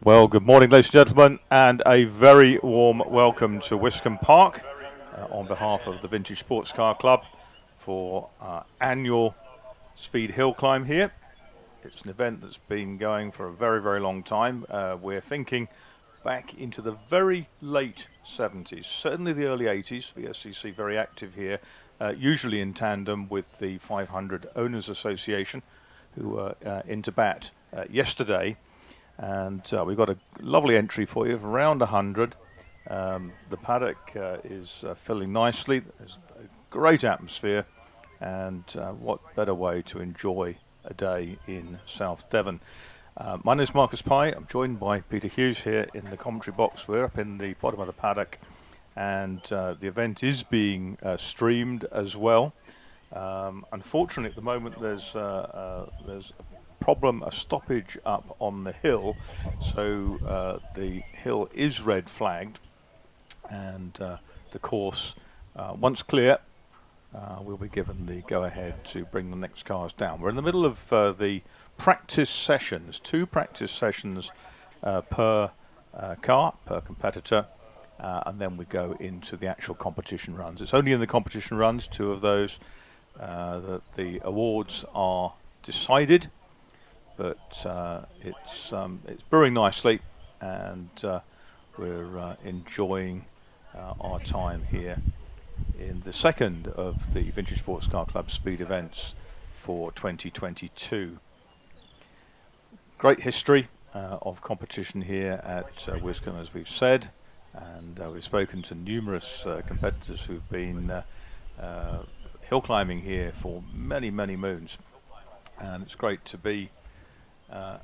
Well, good morning, ladies and gentlemen, and a very warm welcome to Wiscombe Park on behalf of the Vintage Sports Car Club for our annual Speed Hill Climb here. It's an event that's been going for a very, very long time. We're thinking back into the very late 70s, certainly the early 80s. VSCC very active here, usually in tandem with the 500 Owners Association, who were into bat yesterday. And we've got a lovely entry for you of around 100. The paddock is filling nicely. There's a great atmosphere, and what better way to enjoy a day in South Devon. My name is Marcus Pye. I'm joined by Peter Hughes here in the commentary box. We're up in the bottom of the paddock, and the event is being streamed as well. Unfortunately, at the moment, there's a stoppage up on the hill, so the hill is red flagged, and the course, once clear, we'll be given the go-ahead to bring the next cars down. We're in the middle of the practice sessions, 2 practice sessions per car, per competitor, and then we go into the actual competition runs. It's only in the competition runs, 2 of those, that the awards are decided. But it's brewing nicely, and we're enjoying our time here in the second of the Vintage Sports Car Club speed events for 2022. Great history of competition here at Wiscombe, as we've said, and we've spoken to numerous competitors who've been hill climbing here for many, many moons, and it's great to be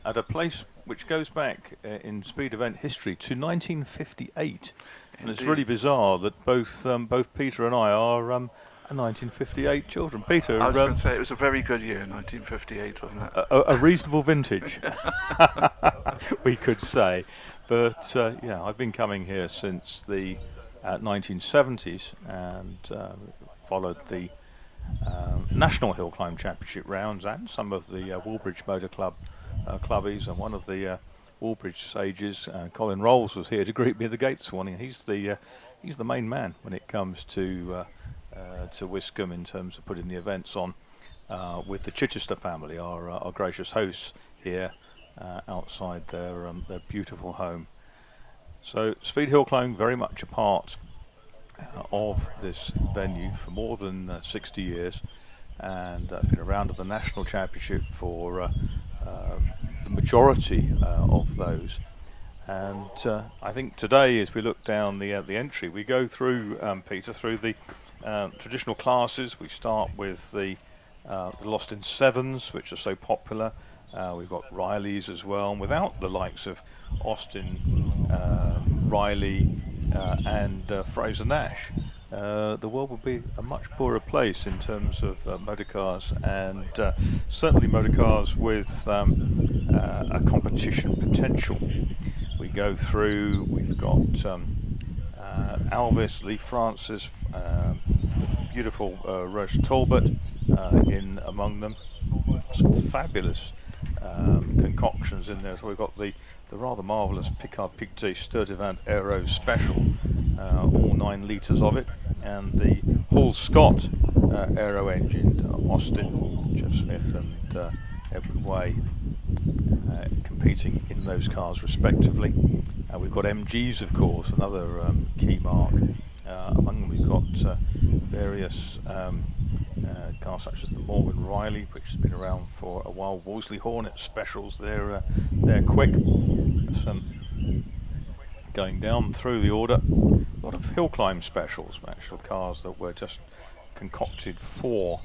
at a place which goes back in speed event history to 1958. Indeed. And it's really bizarre that both Peter and I are 1958 children. Peter, I was going to say it was a very good year, 1958, wasn't it? A reasonable vintage, we could say. But yeah, I've been coming here since the 1970s, and followed the National Hill Climb Championship rounds and some of the Woolbridge Motor Club clubbies, and one of the Woolbridge sages, Colin Rolls, was here to greet me at the gate this morning. He's the main man when it comes to Wiscombe in terms of putting the events on, with the Chichester family, our gracious hosts here outside their beautiful home. So Speed Hill Climb very much a part of this venue for more than 60 years, and been around at the National Championship for the majority of those. And I think today, as we look down the entry, we go through, Peter, through the traditional classes. We start with the Lost in Sevens, which are so popular. We've got Rileys as well, and without the likes of Austin, Riley and Fraser Nash, the world would be a much poorer place in terms of motorcars, and certainly motorcars with a competition potential. We go through, we've got Alvis, Lee Francis, beautiful Roche Talbot in among them. Some fabulous concoctions in there. So we've got the rather marvellous Picard Pictet Sturtevant Aero Special, all 9 litres of it, and the Hull Scott Aero engined Austin, Jeff Smith and Edward Way competing in those cars respectively. We've got MGs, of course, another key mark. Among them we've got various cars such as the Morgan Riley, which has been around for a while. Wolseley Hornet Specials, they're quick. Going down through the order, a lot of hill climb specials, actual cars that were just concocted for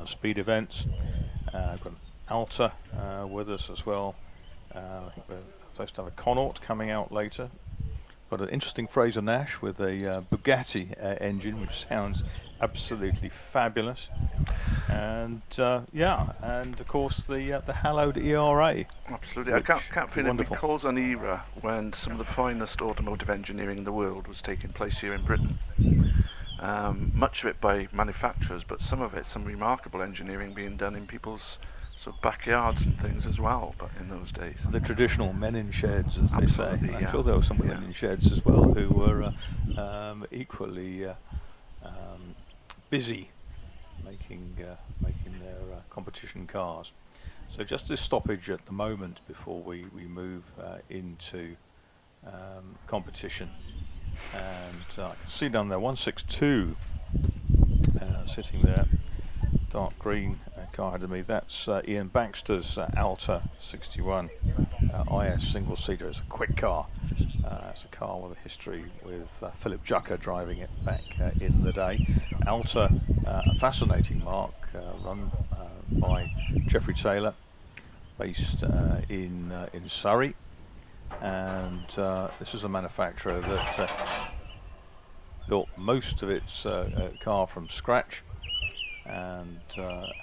speed events. We've got Alta with us as well. I think we're supposed to have a Connaught coming out later. Got an interesting Fraser Nash with a Bugatti engine, which sounds absolutely fabulous. And yeah, and of course the hallowed ERA. Absolutely. I can't feel it recalls an era when some of the finest automotive engineering in the world was taking place here in Britain. Much of it by manufacturers, but some of it, some remarkable engineering being done in people's sort of backyards and things as well, but in those days. The traditional men in sheds, as Absolutely, they say. I'm yeah. sure there were some women in sheds as well who were equally busy making their competition cars. So just this stoppage at the moment before we move into competition. And I can see down there 162 sitting there, dark green car ahead of me. That's Ian Baxter's Alta 61 IS single seater. It's a quick car. It's a car with a history with Philip Jucker driving it back in the day. Alta, a fascinating mark, run by Geoffrey Taylor, based in Surrey. And this is a manufacturer that built most of its car from scratch and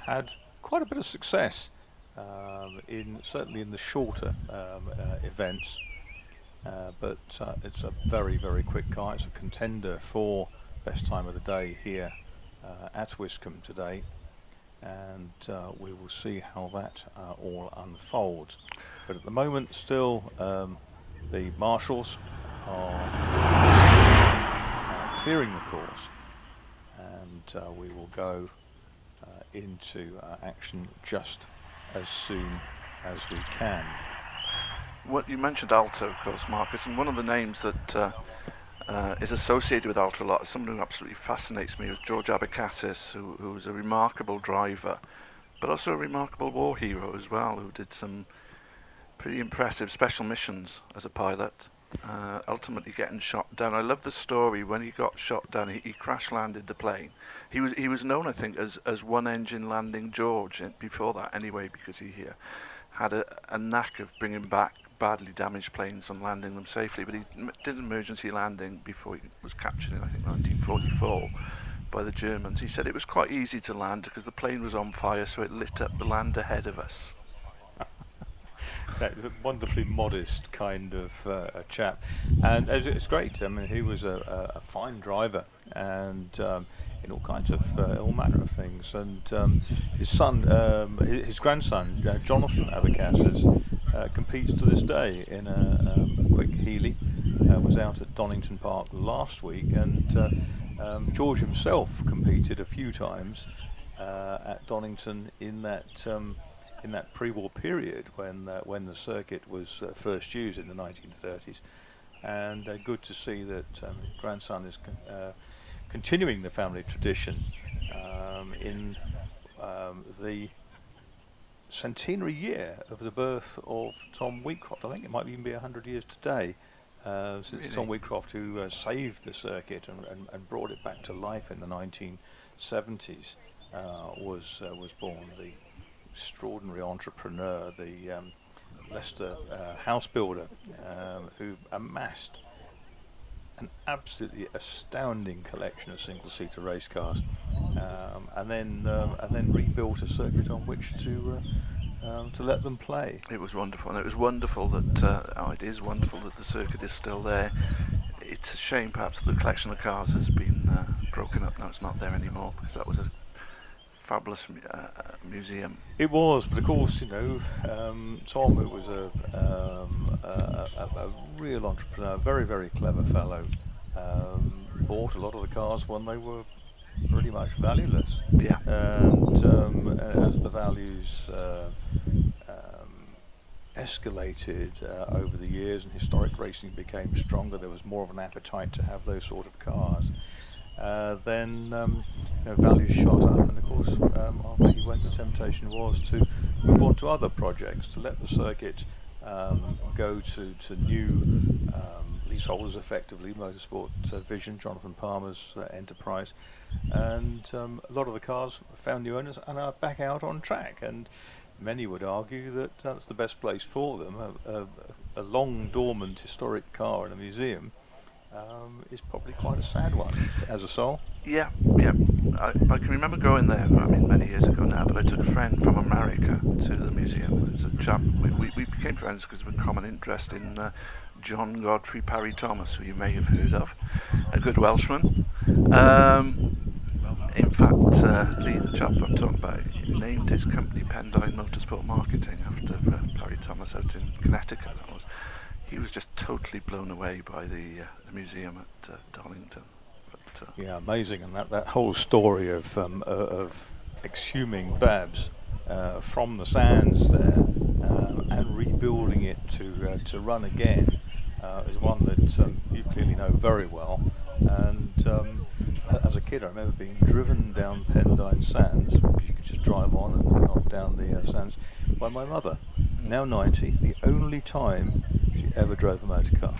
had quite a bit of success certainly in the shorter events. But it's a very, very quick car. It's a contender for best time of the day here at Wiscombe today, and we will see how that all unfolds. But at the moment, still, the marshals are clearing the course, and we will go into action just as soon as we can. What you mentioned Alta, of course, Marcus, and one of the names that is associated with Alta a lot, someone who absolutely fascinates me, is George Abecassis, who was a remarkable driver, but also a remarkable war hero as well, who did some pretty impressive special missions as a pilot, ultimately getting shot down. I love the story. When he got shot down, he crash landed the plane. He was known, I think, as one engine landing George before that anyway, because he had a knack of bringing back badly damaged planes and landing them safely. But he did an emergency landing before he was captured in, I think, 1944 by the Germans. He said it was quite easy to land because the plane was on fire, so it lit up the land ahead of us. That wonderfully modest kind of a chap, and it's great. I mean, he was a fine driver, and in all kinds of all manner of things. And his son, his grandson, Jonathan Abecassis, competes to this day in a quick Healy. Was out at Donington Park last week, and George himself competed a few times at Donington in that pre-war period when the circuit was first used in the 1930s, and good to see that grandson is continuing the family tradition in the centenary year of the birth of Tom Wheatcroft. I think it might even be 100 years today since really? Tom Wheatcroft, who saved the circuit and brought it back to life in the 1970s, was born. The extraordinary entrepreneur, the Leicester house builder, who amassed an absolutely astounding collection of single-seater race cars, and then rebuilt a circuit on which to let them play. It was wonderful, and it was wonderful that it is wonderful that the circuit is still there. It's a shame, perhaps, that the collection of cars has been broken up now. It's not there anymore, because that was a fabulous museum. It was, but of course, Tom, who was a real entrepreneur, very, very clever fellow, bought a lot of the cars when they were pretty much valueless. Yeah. And as the values escalated over the years and historic racing became stronger, there was more of an appetite to have those sort of cars. Then values shot up, and of course after he went, the temptation was to move on to other projects, to let the circuit go to new leaseholders, effectively, Motorsport Vision, Jonathan Palmer's enterprise, and a lot of the cars found new owners and are back out on track, and many would argue that that's the best place for them. A long dormant historic car in a museum is probably quite a sad one as a soul. Yeah. I can remember going there, I mean, many years ago now, but I took a friend from America to the museum. It was a chap, we became friends because of a common interest in John Godfrey Parry Thomas, who you may have heard of, a good Welshman. In fact, Lee, the chap I'm talking about, named his company Pendine Motorsport Marketing after Barry Thomas out in Connecticut. He was just totally blown away by the museum at Darlington. But, yeah, amazing, and that whole story of exhuming Babs from the sands there and rebuilding it to run again is one that you clearly know very well. And as a kid, I remember being driven down Pendine Sands. You could just drive on and off down the sands by my mother, now 90. The only time she ever drove a motor car.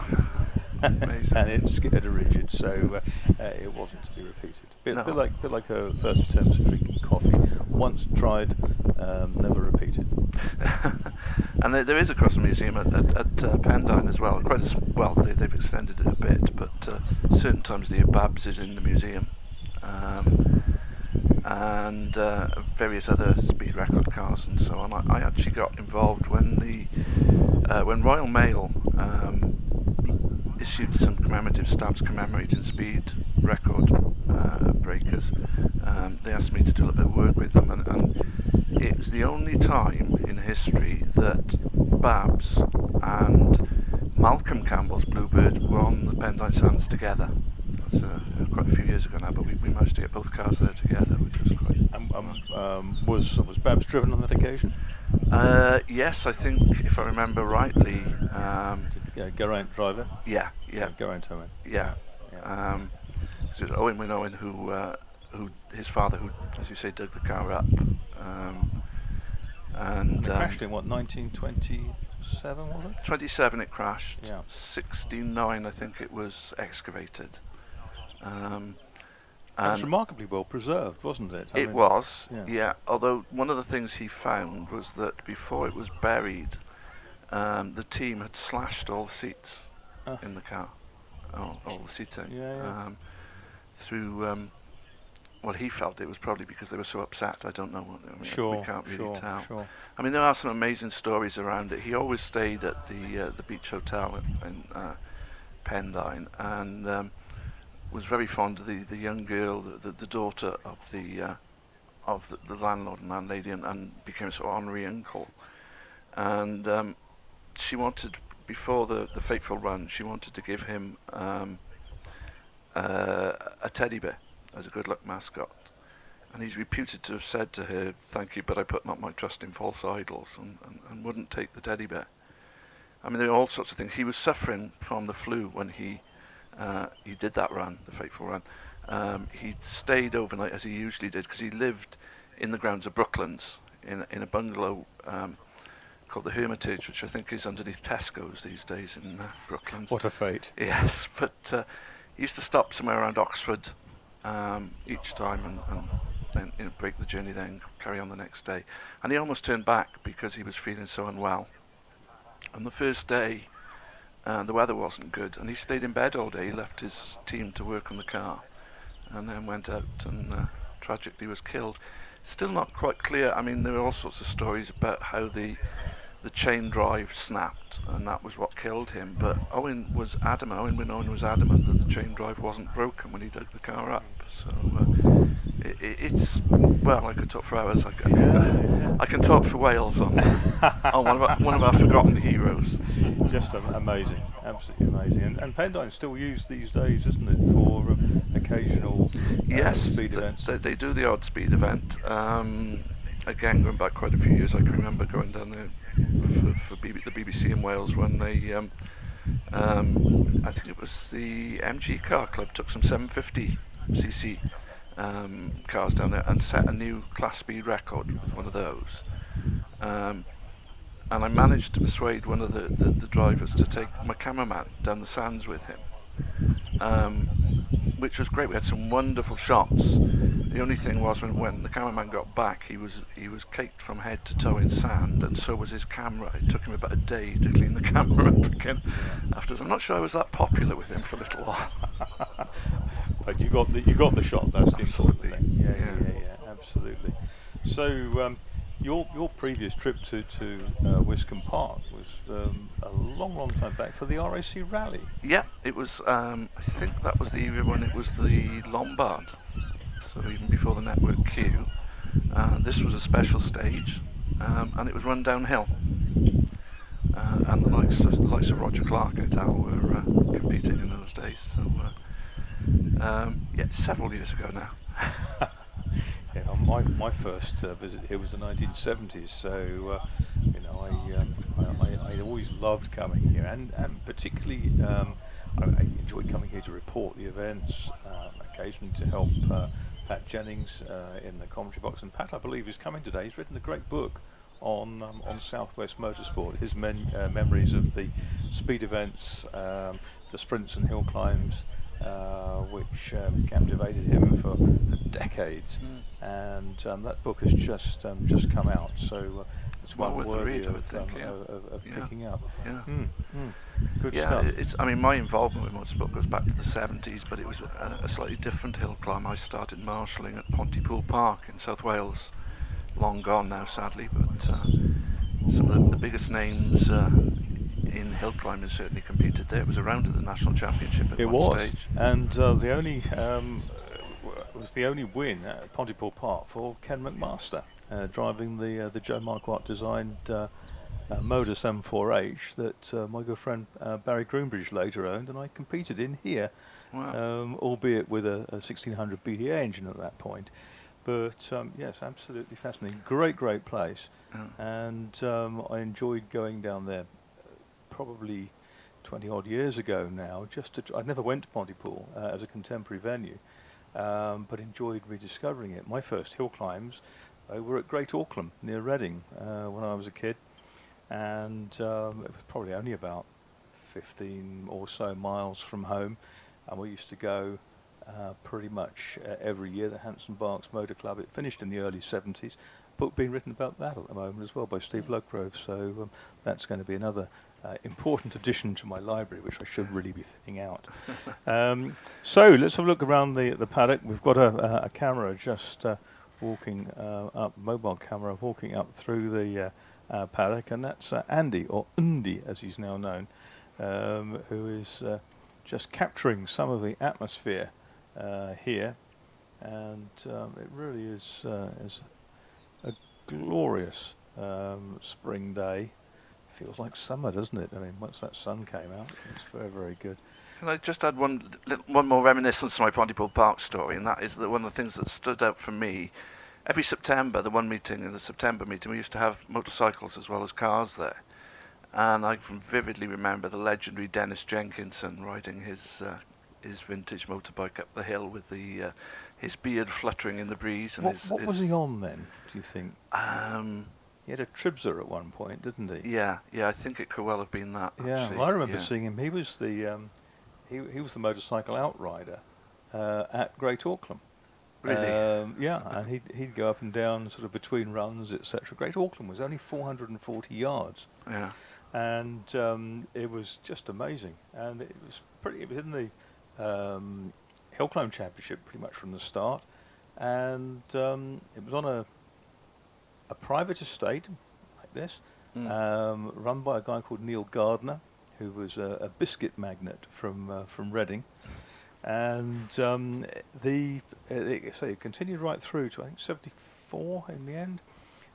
And it scared her rigid, so it wasn't to be repeated. Bit like her first attempt at drinking coffee. Once tried, never repeated. And there is, of course, a museum at Pendine as well. They've extended it a bit, but certain times the Babs is in the museum, and various other speed record cars and so on. I actually got involved when Royal Mail issued some commemorative stamps commemorating speed record breakers. They asked me to do a little bit of work with them, and it was the only time in history that Babs and Malcolm Campbell's Bluebird were on the Pendine Sands together. That's quite a few years ago now, but we managed to get both cars there together, which was quite... Was Babs driven on that occasion? Yes, I think, if I remember rightly... Did Geraint drive it? Yeah. Geraint told me. Yeah. It was Owen Winowen who his father, who, as you say, dug the car up. And it crashed in, what, 1927, was it? 27 it crashed. Yeah. 69, I think it was excavated. It was remarkably well preserved, wasn't it? It was, yeah. Although one of the things he found was that before it was buried, the team had slashed all the seats in the car, all the seating. Through, well, he felt it was probably because they were so upset. I don't know. We can't really tell. Sure. I mean, there are some amazing stories around it. He always stayed at the Beach Hotel in Pendine, and was very fond of the young girl, the daughter of the landlord and landlady, and became a sort of honorary uncle. And she wanted, before the fateful run, she wanted to give him a teddy bear as a good luck mascot. And he's reputed to have said to her, "Thank you, but I put not my trust in false idols," and wouldn't take the teddy bear. I mean, there are all sorts of things. He was suffering from the flu when he did that run, the fateful run. He stayed overnight, as he usually did, because he lived in the grounds of Brooklands in a bungalow called the Hermitage, which I think is underneath Tesco's these days in Brooklands. What a fate. Yes, but he used to stop somewhere around Oxford each time and break the journey, then carry on the next day. And he almost turned back because he was feeling so unwell. And the first day, the weather wasn't good, and he stayed in bed all day. He left his team to work on the car, and then went out and tragically was killed. Still not quite clear. I mean, there are all sorts of stories about how the chain drive snapped, and that was what killed him. But Owen Winowen was adamant that the chain drive wasn't broken when he dug the car up. So it's, well, I could talk for hours. I can talk for Wales on one of our forgotten heroes. Just amazing, absolutely amazing. And Pendine's still used these days, isn't it, for occasional speed events? They do the odd speed event. Again, going back quite a few years, I can remember going down there for the BBC in Wales when they, I think it was the MG Car Club, took some 750cc cars down there and set a new class speed record with one of those. And I managed to persuade one of the drivers to take my cameraman down the sands with him, which was great. We had some wonderful shots. The only thing was when the cameraman got back, he was caked from head to toe in sand, and so was his camera. It took him about a day to clean the camera up again afterwards. I'm not sure I was that popular with him for a little while. But you got the shot. That's the important thing. Yeah, absolutely. So your previous trip to Wiscombe Park was a long time back for the RAC Rally. Yeah, it was. I think that was the year when it was the Lombard. so even before the network Q. This was a special stage, and it was run downhill. And the likes of Roger Clark et al. Were competing in those days. So, yeah, several years ago now. Yeah, my first visit here was the 1970s, so I always loved coming here, and particularly I enjoyed coming here to report the events, occasionally to help Pat Jennings in the commentary box. And Pat, I believe, is coming today. He's written a great book on Southwest Motorsport, his memories of the speed events, the sprints and hill climbs, which captivated him for decades. And that book has just come out, so it's Well one worth the worthy read, I would think, of Yeah. picking up. Yeah. Good Yeah, stuff. I mean, my involvement with motorsport goes back to the 70s, but it was a slightly different hill climb. I started marshalling at Pontypool Park in South Wales, long gone now, sadly, but some of the biggest names in hill climbing certainly competed there. It was around at the national championship at It one was, stage. and the only was the only win at Pontypool Park for Ken McMaster, driving the Joe Marquardt designed Modus M4H that my good friend Barry Groombridge later owned, and I competed in here, Wow. albeit with a 1600 BDA engine at that point. But yes, absolutely fascinating. Great place, and I enjoyed going down there. Probably 20 odd years ago now. I never went to Pontypool as a contemporary venue, but enjoyed rediscovering it. My first hill climbs were at Great Auckland near Reading when I was a kid, and it was probably only about 15 or so miles from home, and we used to go pretty much every year. The Hanson Barks Motor Club. It finished in the early 70s. Book being written about that at the moment as well by Steve Lovegrove, so that's going to be another important addition to my library, which I should really be thinning out. So let's have a look around the paddock. We've got a camera just walking up, mobile camera walking up through the paddock, and that's Andy, or Undi as he's now known, who is just capturing some of the atmosphere here, and it really is a glorious spring day. Feels like summer, doesn't it? I mean, once that sun came out, it's very good. Can I just add one more reminiscence to my Pontypool Park story, and that is that one of the things that stood out for me, every September, the September meeting, we used to have motorcycles as well as cars there. And I can vividly remember the legendary Dennis Jenkinson riding his vintage motorbike up the hill with his beard fluttering in the breeze. And what was he on then, do you think? He had a Tribzer at one point, didn't he? Yeah, I think it could well have been that. Yeah, actually. well, I remember seeing him. He was the he was the motorcycle outrider at Great Auckland. Really? Yeah, and he'd go up and down sort of between runs, etc. Great Auckland was only 440 yards. Yeah. And it was just amazing. And it was in the Hill Climb Championship pretty much from the start. And it was on a private estate like this, run by a guy called Neil Gardner, who was a biscuit magnate from Reading. And it continued right through to I think 74 in the end,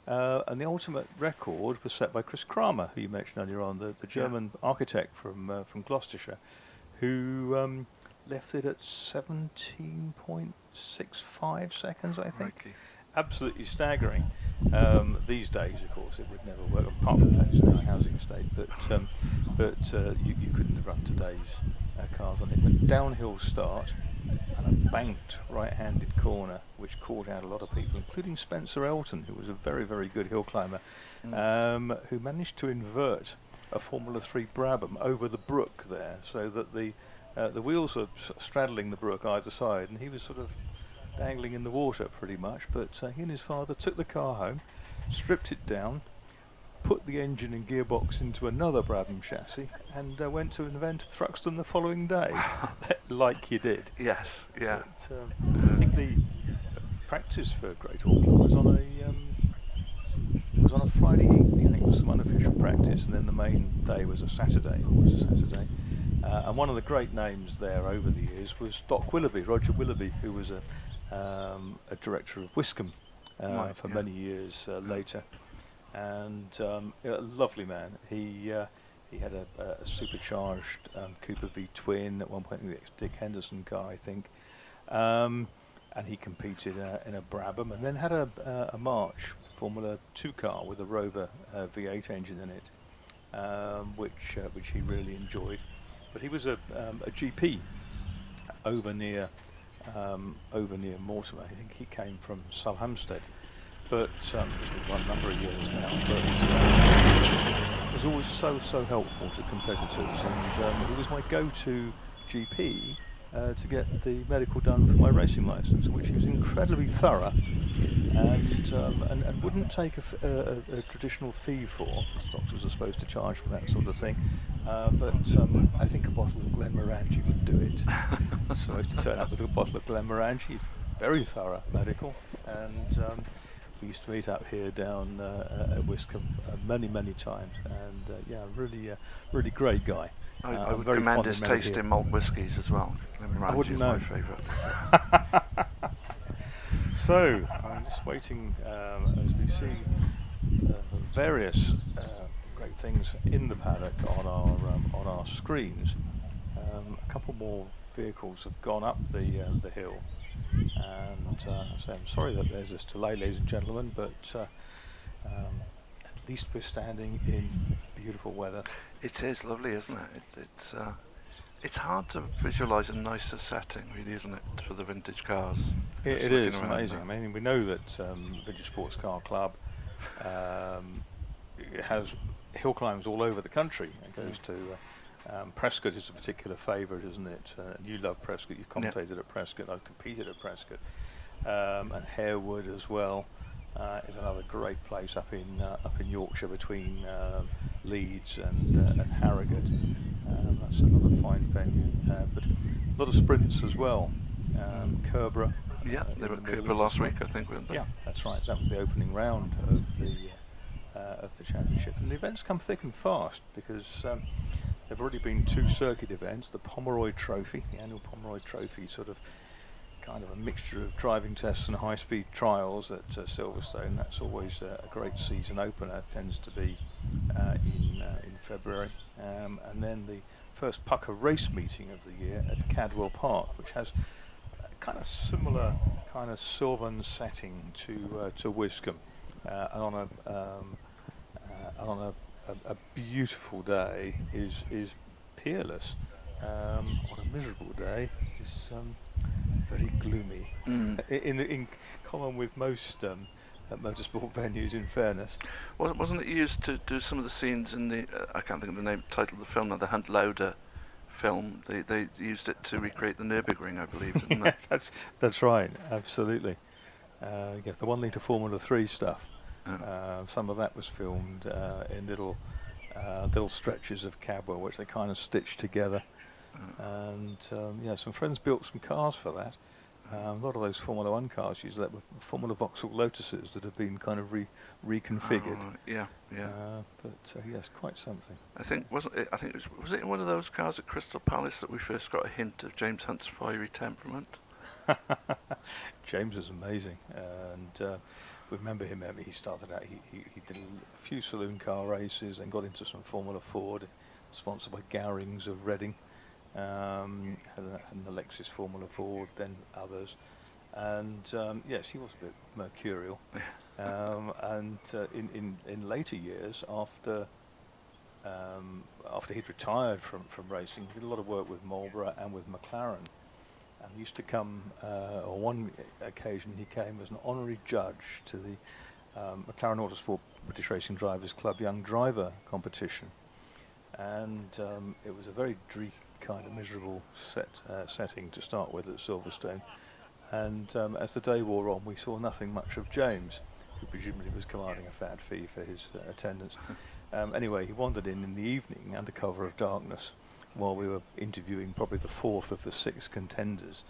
and the ultimate record was set by Chris Kramer, who you mentioned earlier on, the German architect from Gloucestershire, who left it at 17.65 seconds, I think. Crikey. Absolutely staggering. These days, of course, it would never work, apart from the fact it's now a housing estate, but you couldn't have run today's cars on it. But downhill start and a banked right-handed corner, which caught out a lot of people, including Spencer Elton, who was a very good hill climber, who managed to invert a Formula 3 Brabham over the brook there, so that the wheels were straddling the brook either side, and he was sort of dangling in the water pretty much. But he and his father took the car home, stripped it down, put the engine and gearbox into another Brabham chassis, and went to invent Thruxton the following day, like you did. Yes, yeah. But, I think the practice for Great Auckland was on a Friday evening. I think it was some unofficial practice, and then the main day was a Saturday. And one of the great names there over the years was Doc Willoughby, Roger Willoughby, who was a a director of Wiscombe Right, for yeah. many years later, and a lovely man. He had a supercharged Cooper V twin at one point, the ex-Dick Henderson car, I think, and he competed in a Brabham, and then had a March Formula 2 car with a Rover V8 engine in it, which he really enjoyed. But he was a GP over near Mortimer. I think he came from Salhampstead, but he's been for a number of years now. But was always so helpful to competitors, and he was my go-to GP to get the medical done for my racing license, which he was incredibly thorough, and wouldn't take a traditional fee for. Doctors are supposed to charge for that sort of thing, but I think a bottle of Glenmorangie would do it. So I used to turn up with a bottle of Glenmorangie, very thorough medical, and we used to meet up here down at Wiscombe many times, and yeah, really great guy. I would commend his taste in malt whiskies as well. Glenmorangie is my favourite. So I'm just waiting as we see various great things in the paddock on our screens. A couple more vehicles have gone up the hill, and so I'm sorry that there's this delay, ladies and gentlemen, but at least we're standing in beautiful weather. It is lovely, isn't it? It's hard to visualise a nicer setting, really, isn't it, for the vintage cars? It is amazing. I mean, we know that Vintage Sports Car Club has hill climbs all over the country. It goes to Prescott is a particular favourite, isn't it? You love Prescott. You've commentated at Prescott. I've competed at Prescott, and Harewood as well is another great place up in Yorkshire between Leeds and Harrogate. That's another fine venue, but a lot of sprints as well. Kerborough. Yeah, they were at Kerborough last week, I think, weren't they? Yeah, that's right. That was the opening round of the championship, and the events come thick and fast because there've already been 2 circuit events. The Pomeroy Trophy, the annual Pomeroy Trophy, sort of kind of a mixture of driving tests and high-speed trials at Silverstone. That's always a great season opener. Tends to be in February, and then the first Pucker race meeting of the year at Cadwell Park, which has a kind of similar kind of sylvan setting to Wiscombe, and on a beautiful day is peerless. On a miserable day is very gloomy. In common with most motorsport venues, in fairness. Wasn't it used to do some of the scenes in the I can't think of the title of the film now, the Hunt Lauder film? They used it to recreate the Nürburgring, I believe, didn't they? That's right, absolutely. Yeah, the 1 litre Formula 3 stuff. Some of that was filmed in little stretches of Cadwell, which they kind of stitched together. And yeah, some friends built some cars for that. A lot of those Formula 1 cars use that with Formula Vauxhall Lotuses that have been kind of reconfigured. Yeah. But yes, quite something. I think was it in one of those cars at Crystal Palace that we first got a hint of James Hunt's fiery temperament? James is amazing, and we remember him. I mean, he started out. He did a few saloon car races, and got into some Formula Ford, sponsored by Gowrings of Reading. Had the Lexus Formula Ford, then others, and yes, he was a bit mercurial. And in later years, after he'd retired from racing, he did a lot of work with Marlboro and with McLaren. And he used to come, on one occasion he came as an honorary judge to the McLaren Autosport British Racing Drivers Club Young Driver competition. And it was a very kind of miserable setting to start with at Silverstone. And as the day wore on, we saw nothing much of James, who presumably was commanding a fat fee for his attendance. Anyway, he wandered in the evening under cover of darkness, while we were interviewing probably the 4th of the 6 contenders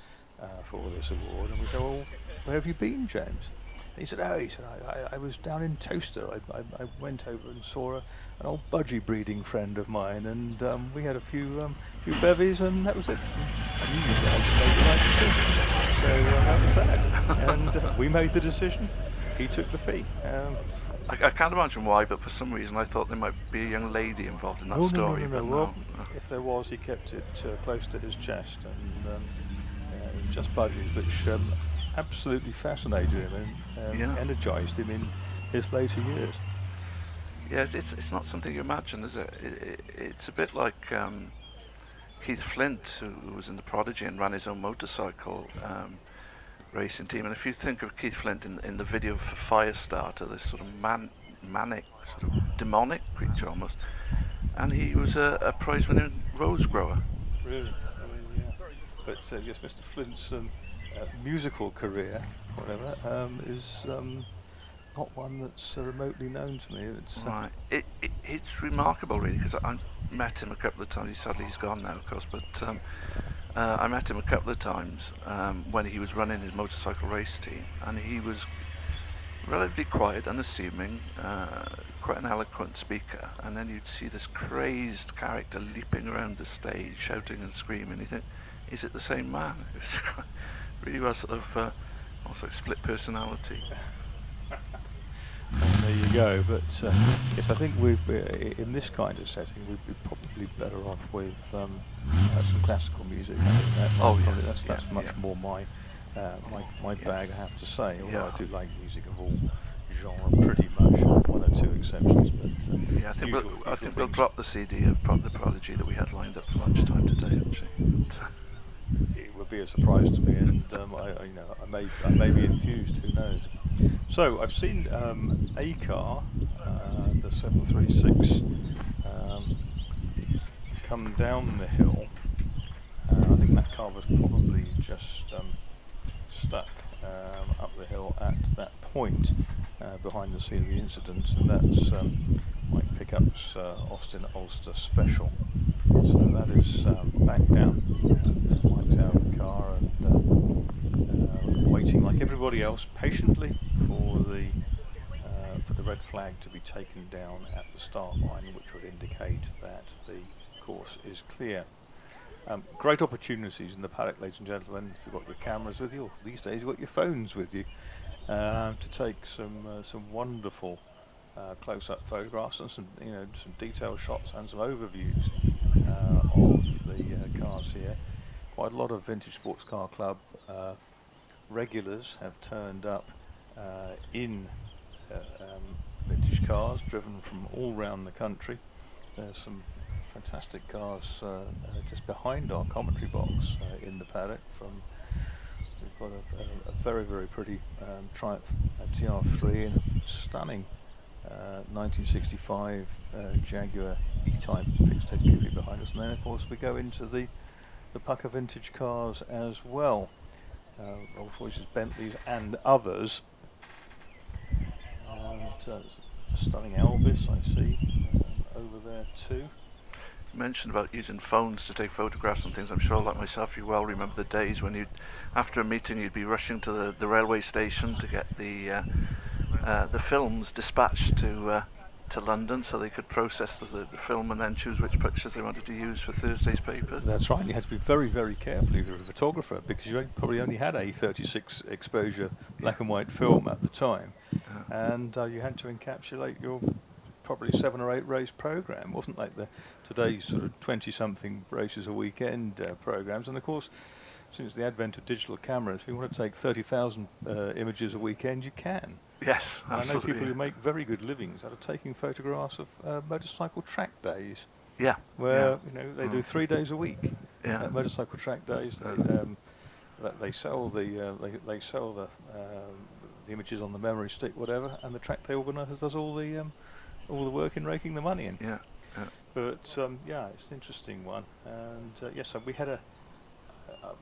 for this award, and we said, "Well, where have you been, James?" And he said, I was down in Toaster. I went over and saw an old budgie breeding friend of mine, and we had a few bevies, and that was it. I knew you guys made the right decision." So that was that. And we made the decision. He took the fee. I can't imagine why, but for some reason I thought there might be a young lady involved in that story. No. But Well, if there was, he kept it close to his chest, and it was just budgies, which absolutely fascinated him and energised him in his later years. Yes, it's not something you imagine, is it? It's a bit like Keith Flint, who was in the Prodigy and ran his own motorcycle racing team. And if you think of Keith Flint in the video for Firestarter, this sort of manic, sort of demonic creature almost, and he was a prize-winning rose grower. Really, yeah. But yes, Mr. Flint's musical career, whatever, is not one that's remotely known to me. It's right. It's remarkable, really, because I met him a couple of times. Sadly, he's gone now, of course. But I met him a couple of times when he was running his motorcycle race team, and he was relatively quiet, unassuming, quite an eloquent speaker. And then you'd see this crazed character leaping around the stage, shouting and screaming. You think, is it the same man? It really was sort of almost like split personality. And there you go. But yes, I think in this kind of setting we'd be probably better off with some classical music. I think that's much more my bag, I have to say. Although I do like music of all genre pretty much, one or two exceptions. But I think we'll drop the CD of the Prodigy that we had lined up for lunchtime today, actually. It would be a surprise to me, and I may be enthused. Who knows? So I've seen a car, the 736, come down the hill. I think that car was probably just stuck up the hill at that point behind the scene of the incident, and that's Mike Pickup's Austin Ulster Special. So that is back down. There's Mike's out of the car and waiting like everybody else patiently for the red flag to be taken down at the start line, which would indicate that the course is clear. Great opportunities in the paddock, ladies and gentlemen. If you've got your cameras with you, or these days you've got your phones with you, to take some wonderful close-up photographs and some detailed shots and some overviews of the cars here. Quite a lot of Vintage Sports Car Club regulars have turned up in vintage cars, driven from all around the country. There's some fantastic cars just behind our commentary box in the paddock. We've got a very, very pretty Triumph TR3 and a stunning 1965 Jaguar E-Type fixed head coupe behind us, and then of course we go into the Pucker vintage cars as well, Rolls-Royces, Bentleys and others. And stunning Elvis I see over there too. You mentioned about using phones to take photographs and things. I'm sure, like myself, you well remember the days when after a meeting you'd be rushing to the railway station to get the films dispatched to London so they could process the film and then choose which pictures they wanted to use for Thursday's papers. That's right. You had to be very, very careful if you were a photographer, because you probably only had a 36 exposure black and white film at the time, and you had to encapsulate your probably 7 or 8 race program. It wasn't like today's sort of 20-something races a weekend programs. And of course, since the advent of digital cameras, if you want to take 30,000 images a weekend, you can. Yes, absolutely. I know people who make very good livings out of taking photographs of motorcycle track days. Yeah. Where they do 3 days a week. Yeah. Motorcycle track days. They sell the images on the memory stick, whatever, and the track day organizer does all the work in raking the money in. Yeah. But it's an interesting one. And yes, so we had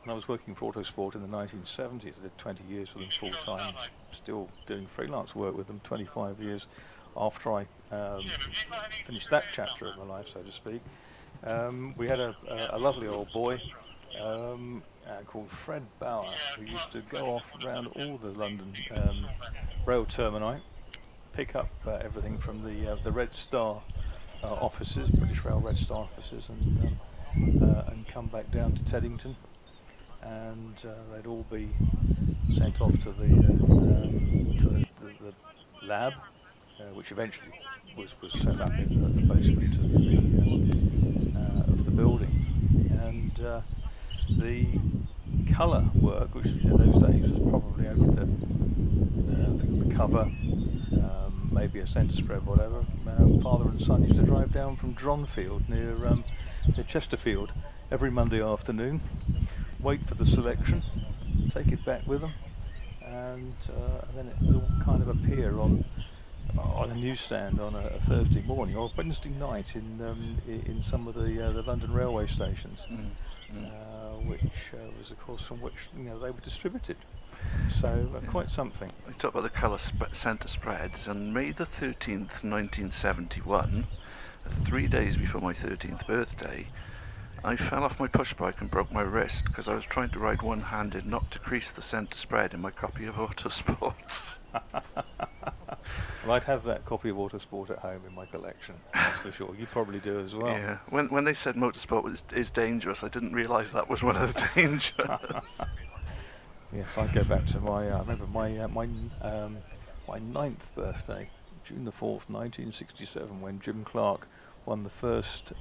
when I was working for Autosport in the 1970s, I did 20 years with them full time, still doing freelance work with them 25 years after I finished that chapter of my life, so to speak. We had a lovely old boy called Fred Bauer, who used to go off around all the London rail termini, pick up everything from the Red Star offices, British Rail Red Star offices, and come back down to Teddington and they'd all be sent off to the lab, which eventually was set up in the basement of the building, and the colour work, which in those days was probably only the cover, maybe a centre spread, whatever. Father and son used to drive down from Dronfield near Chesterfield every Monday afternoon, wait for the selection, take it back with them, and then it will kind of appear on a newsstand on a Thursday morning or Wednesday night in some of the London railway stations, which was of course from which they were distributed. So quite something. We talk about the colour centre spreads, and May the 13th, 1971, 3 days before my 13th birthday, I fell off my push bike and broke my wrist because I was trying to ride one-handed, not to crease the centre spread in my copy of Autosport. Well, I'd have that copy of Autosport at home in my collection, that's for sure. You probably do as well. Yeah. When they said motorsport is dangerous, I didn't realise that was one of the dangers. Yes, I go back to I remember my 9th birthday, June the 4th, 1967, when Jim Clark won the first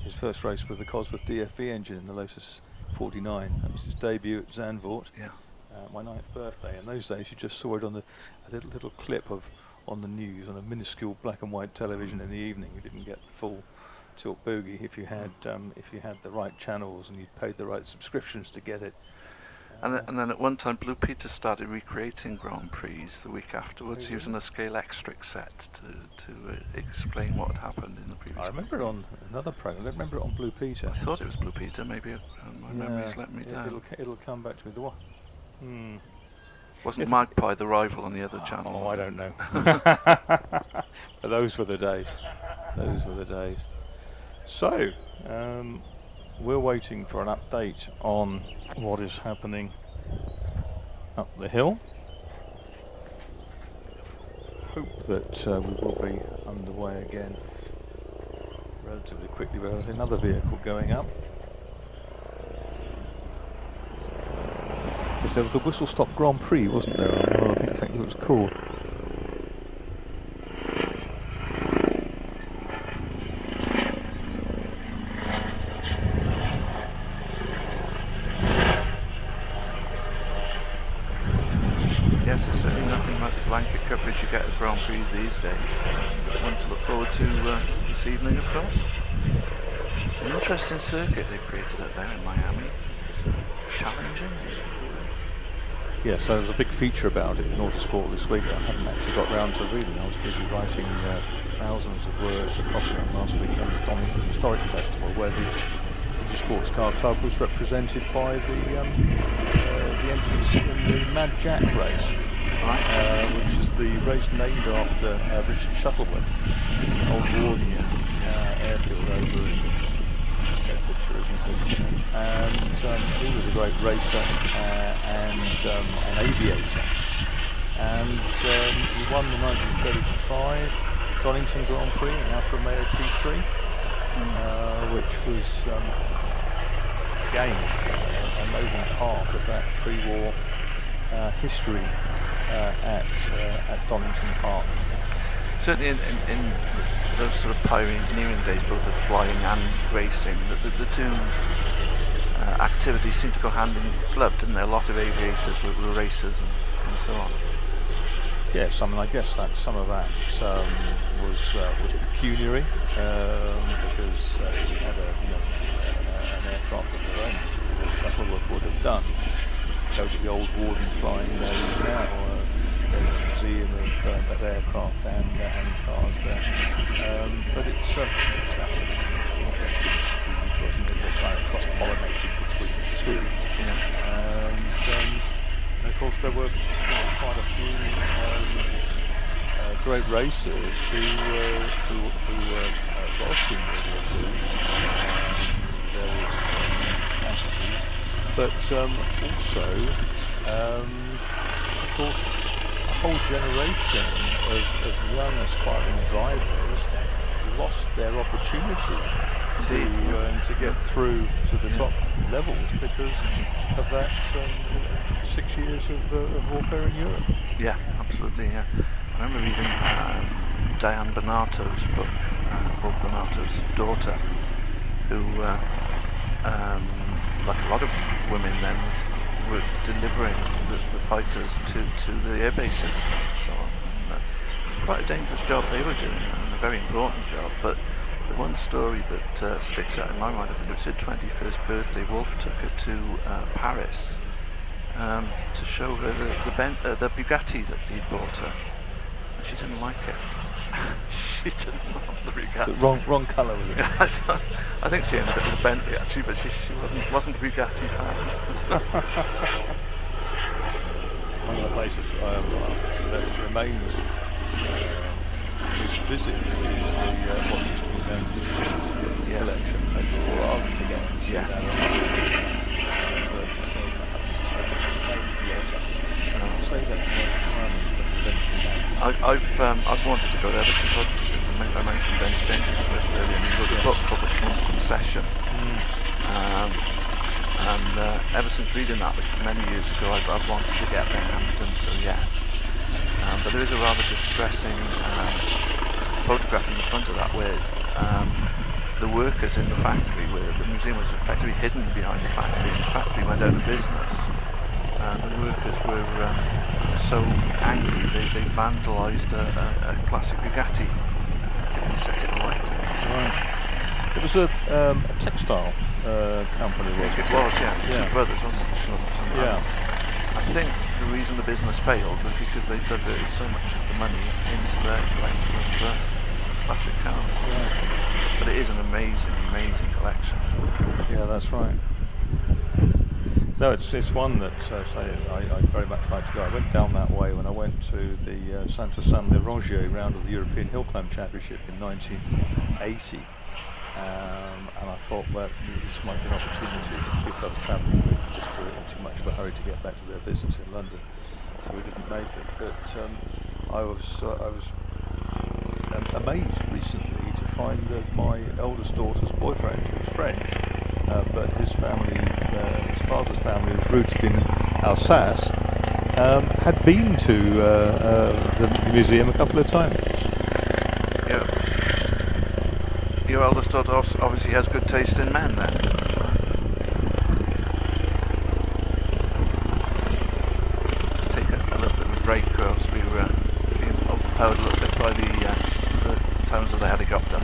his first race with the Cosworth DFV engine in the Lotus 49. That was his debut at Zandvoort. Yeah. My 9th birthday. In those days, you just saw it on a little clip on the news on a minuscule black and white television in the evening. You didn't get the full tilt boogie if you had the right channels and you paid the right subscriptions to get it. And then at one time, Blue Peter started recreating Grand Prix the week afterwards, using a Scale Extric set to explain what had happened in the previous. I remember it on another program. I don't remember it on Blue Peter. I thought it was Blue Peter. Maybe my memory's let me down. It'll come back to me. Wasn't Magpie the rival on the other channel? Oh, I don't know. But those were the days. Those were the days. So, we're waiting for an update on what is happening up the hill. Hope that we will be underway again relatively quickly with another vehicle going up. Yes, there was the Whistle Stop Grand Prix, wasn't there? I think it was called. Yes, it's certainly nothing like the blanket coverage you get at Grand Prix these days. One to look forward to this evening, of course. It's an interesting circuit they've created up there in Miami. It's challenging. Yes, so there's a big feature about it in Autosport this week. I haven't actually got round to reading. I was busy writing thousands of words of copy on last weekend's Donington Historic Festival, where the British Sports Car Club was represented by the entrance in the Mad Jack race, which is the race named after Richard Shuttleworth, Old Warden airfield over in Bedfordshire, isn't it? And he was a great racer and an aviator, and he won the 1935 Donington Grand Prix in Alfa Romeo P3, which was again an amazing part of that pre-war history at Donington Park. Certainly in those sort of pioneering days, both of flying and racing, the two activities seem to go hand in glove, didn't they? A lot of aviators were racers and so on. Yes, I mean, I guess that some of that was pecuniary, because he had an aircraft of their own, as Shuttleworth would have done. If you go to the Old Warden flying days now, there's a museum of aircraft and cars there. But it's absolutely interesting speed, wasn't it? They're kind of cross-pollinated between the two. Yeah. And of course there were quite a few great racers who were lost in World War II, various capacities, but also, of course, a whole generation of young aspiring drivers lost their opportunity Indeed, to get through to the top levels because of that 6 years of warfare in Europe. Yeah, absolutely. Yeah, I remember reading Diane Bonato's book, Wolf Bonato's daughter, who, like a lot of women then, were delivering the fighters to the air bases. So it was quite a dangerous job they were doing, and a very important job. But the one story that sticks out in my mind, I think it was her 21st birthday. Wolf took her to Paris to show her the Bugatti that he'd bought her, and she didn't like it. She didn't want the Bugatti. The wrong colour, was it? I think she ended up with a Bentley actually, but she wasn't a Bugatti fan. One of the places that remains for me to visit is what used to be known as the Schultz collection. I'd love to go and see that. I'll save that for another time eventually. I've wanted to go there ever since I mentioned Dennis Jenkins earlier, and he wrote a book called The Schlumpf from Session. And ever since reading that, which was many years ago, I've wanted to get there and haven't done so yet. But there is a rather distressing photograph in the front of that where the workers in the factory, where the museum was effectively hidden behind the factory, and the factory went out of business. And the workers were so angry they vandalised a classic Bugatti. I think they set it alight. Right. It was a textile company, was it? It was, yeah. It was two brothers, wasn't it? Schlumpfs. Yeah. I think the reason the business failed was because they diverted so much of the money into their collection of classic cars. Right. But it is an amazing, amazing collection. Yeah, that's right. No, it's one that I very much like to go. I went down that way when I went to the Saint-Saëns-le-Rongier round of the European Hillclimb Championship in 1980. And I thought that this might be an opportunity. The people I was travelling with just were in too much of a hurry to get back to their business in London, so we didn't make it. But I was amazed recently to find that my eldest daughter's boyfriend, who's French, but his family, his father's family, was rooted in Alsace, had been to the museum a couple of times. Yeah. Your eldest daughter obviously has good taste in men, then. Just take a little bit of a break, or else we were being overpowered a little bit by the sounds of the helicopter.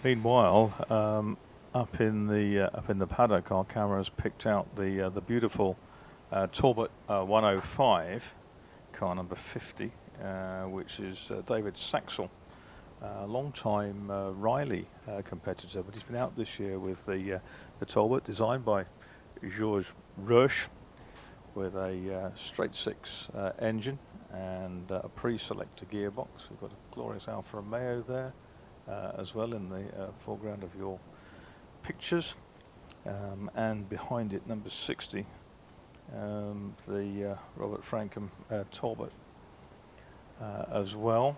Meanwhile, up in the paddock, our cameras picked out the beautiful Talbot 105 car number 50, which is David Saxel long-time Riley competitor, but he's been out this year with the Talbot, designed by Georges Roche, with a straight six engine and a pre-selector gearbox. We've got a glorious Alfa Romeo there as well in the foreground of your pictures, and behind it, number 60, the Robert Frankham Talbot as well.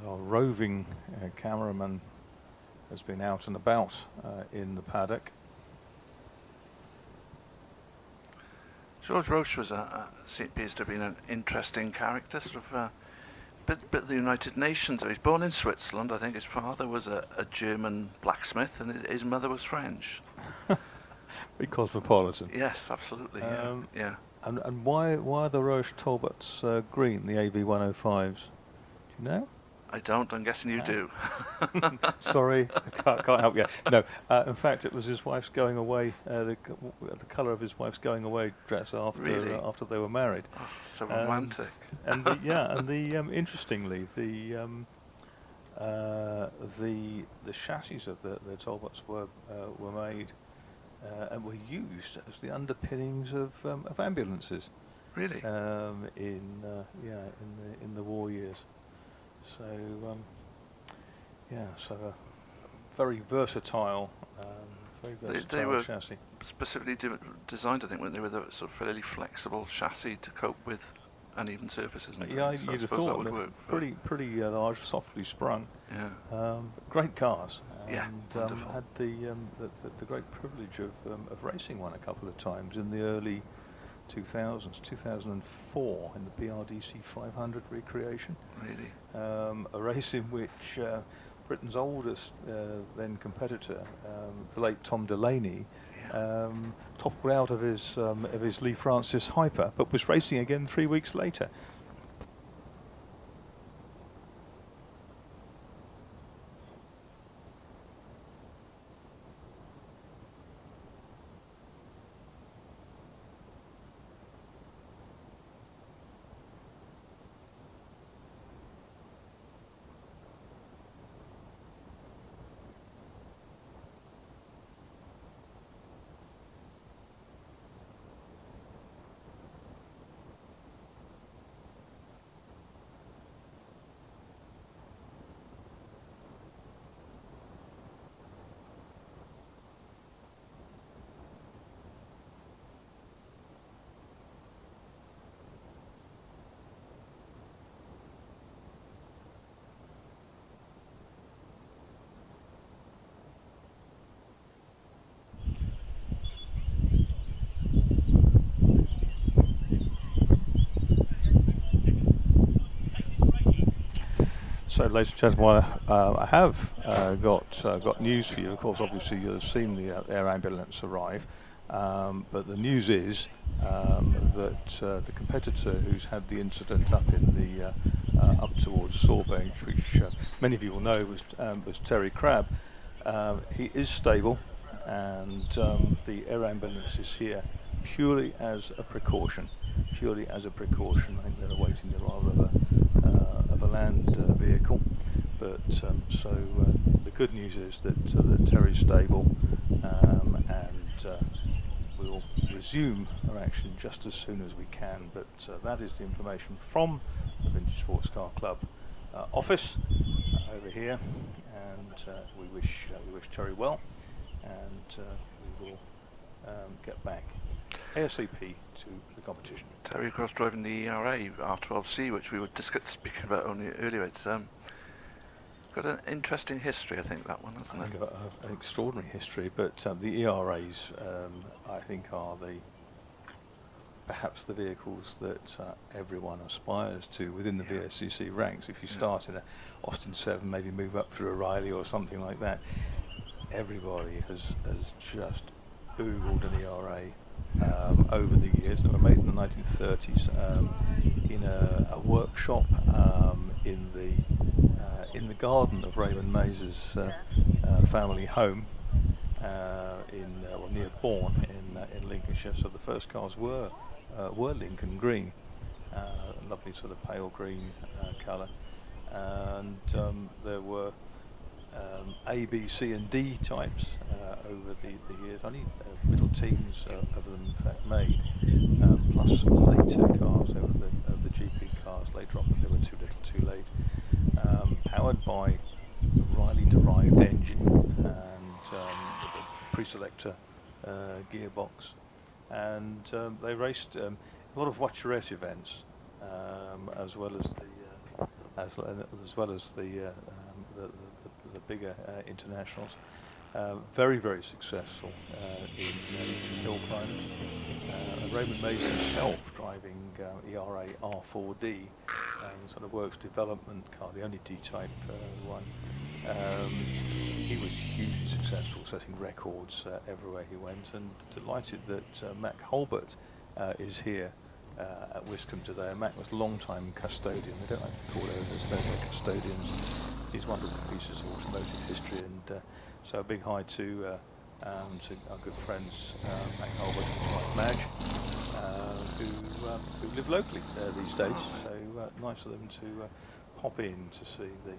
Our roving cameraman has been out and about in the paddock. George Roche was appears to have been an interesting character, sort of bit of the United Nations. He was born in Switzerland. I think his father was a German blacksmith and his mother was French. Big cosmopolitan. Yes, absolutely. Yeah. And why are the Roche Talbots green, the AV105s? Do you know? I don't. I'm guessing you do. Sorry, I can't help you. No, in fact, it was his wife's going away. The colour of his wife's going away dress after they were married. Oh, so romantic. And interestingly, the chassis of the Talbots were made and were used as the underpinnings of ambulances. Really? In the war years. So so a very versatile they were chassis. Specifically designed, I think, when they were the sort of fairly flexible chassis to cope with uneven surfaces. And Yeah, so you'd have thought that would work. Pretty large, softly sprung. Yeah. Great cars. Yeah. And had the great privilege of racing one a couple of times in the early 2000s, 2004 in the PRDC 500 recreation. Really? A race in which Britain's oldest then competitor, the late Tom Delaney, toppled out of his Lee Francis Hyper, but was racing again 3 weeks later. So, ladies and gentlemen, I have got news for you. Of course, obviously you'll have seen the air ambulance arrive, but the news is that the competitor who's had the incident up in the up towards Sawbench, which many of you will know was Terry Crabb, he is stable, and the air ambulance is here purely as a precaution. Purely as a precaution. I think they're awaiting the arrival of a land vehicle, but the good news is that Terry's stable, and we'll resume our action just as soon as we can. But that is the information from the Vintage Sports Car Club office over here, and we wish Terry well, and we will get back ASAP to the competition. Terry, of course, driving the ERA R12C, which we were speaking about only earlier. It's got an interesting history, I think, that one, hasn't it? Got an extraordinary history, but the ERAs, I think, are perhaps the vehicles that everyone aspires to within the VSCC ranks. If you start in a Austin 7, maybe move up through a Riley or something like that, everybody has just oogled an ERA over the years. They were made in the 1930s in a workshop in the garden of Raymond Mays's family home near Bourne in Lincolnshire. So the first cars were Lincoln Green. lovely sort of pale green colour. And there were A, B, C and D types over the years. Only middle teens of them in fact made, plus some later cars over the GP cars later on, but they were too little too late. Powered by a Riley derived engine and with a pre-selector gearbox, and they raced a lot of voiturette events, as well as the bigger internationals. Very, very successful in hill climbers. Raymond Mays himself driving ERA R4D, sort of works development car, the only D-type one. He was hugely successful, setting records everywhere he went, and delighted that Mac Hulbert is here at Wiscombe today. Mac was long-time custodian. They don't like to call owners, they're custodians. These wonderful pieces of automotive history, and so a big hi to our good friends Mac Hulbert and his wife Madge, who live locally these days. So nice of them to pop in to see the